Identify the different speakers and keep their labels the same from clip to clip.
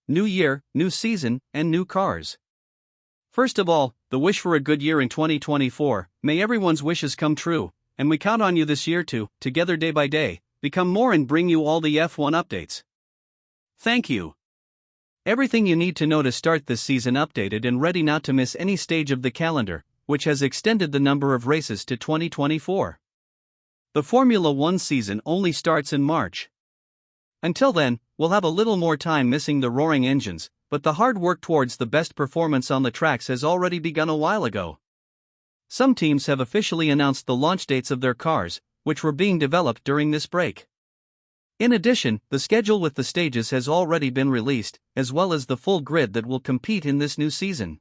Speaker 1: new year, new season, and new cars. First of all, the wish for a good year in 2024. May everyone's wishes come true, and we count on you this year to, together day by day, become more and bring you all the F1 updates. Thank you. Everything you need to know to start this season updated and ready not to miss any stage of the calendar, which has extended the number of races to 2024. The Formula One season only starts in March. Until then, we'll have a little more time missing the roaring engines, but the hard work towards the best performance on the tracks has already begun a while ago. Some teams have officially announced the launch dates of their cars, which were being developed during this break. In addition, the schedule with the stages has already been released, as well as the full grid that will compete in this new season.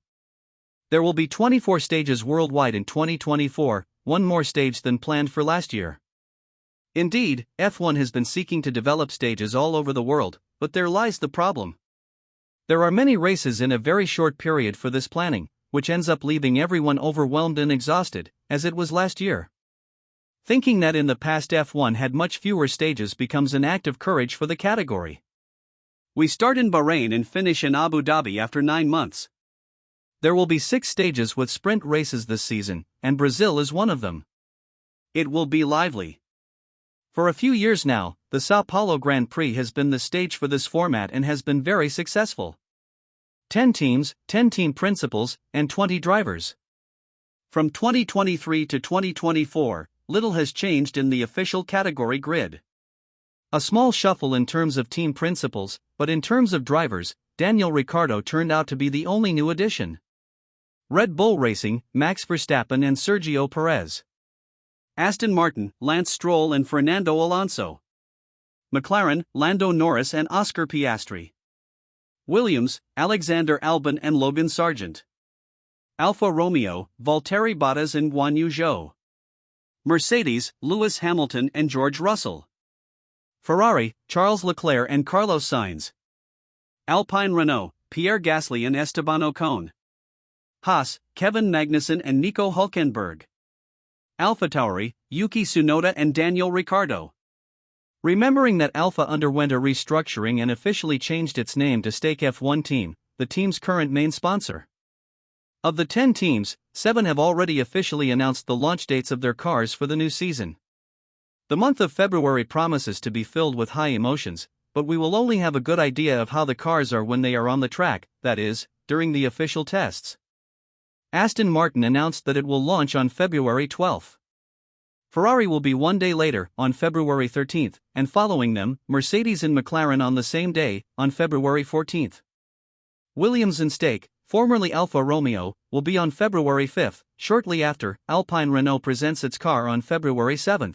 Speaker 1: There will be 24 stages worldwide in 2024, one more stage than planned for last year. Indeed, F1 has been seeking to develop stages all over the world, but there lies the problem. There are many races in a very short period for this planning, which ends up leaving everyone overwhelmed and exhausted, as it was last year. Thinking that in the past F1 had much fewer stages becomes an act of courage for the category. We start in Bahrain and finish in Abu Dhabi after 9 months. There will be 6 stages with sprint races this season, and Brazil is one of them. It will be lively. For a few years now, the São Paulo Grand Prix has been the stage for this format and has been very successful. 10 teams, 10 team principals, and 20 drivers. From 2023 to 2024, little has changed in the official category grid. A small shuffle in terms of team principals, but in terms of drivers, Daniel Ricciardo turned out to be the only new addition. Red Bull Racing, Max Verstappen and Sergio Perez. Aston Martin, Lance Stroll and Fernando Alonso. McLaren, Lando Norris and Oscar Piastri. Williams, Alexander Albon and Logan Sargent. Alfa Romeo, Valtteri Bottas and Guan Yu Zhou. Mercedes, Lewis Hamilton and George Russell. Ferrari, Charles Leclerc and Carlos Sainz. Alpine Renault, Pierre Gasly and Esteban Ocon. Haas, Kevin Magnussen and Nico Hülkenberg. AlphaTauri, Yuki Tsunoda and Daniel Ricciardo. Remembering that Alpha underwent a restructuring and officially changed its name to Stake F1 Team, the team's current main sponsor. Of the 10 teams, 7 have already officially announced the launch dates of their cars for the new season. The month of February promises to be filled with high emotions, but we will only have a good idea of how the cars are when they are on the track, that is, during the official tests. Aston Martin announced that it will launch on February 12. Ferrari will be 1 day later, on February 13, and following them, Mercedes and McLaren on the same day, on February 14. Williams and Stake, formerly Alfa Romeo, will be on February 5, shortly after. Alpine Renault presents its car on February 7.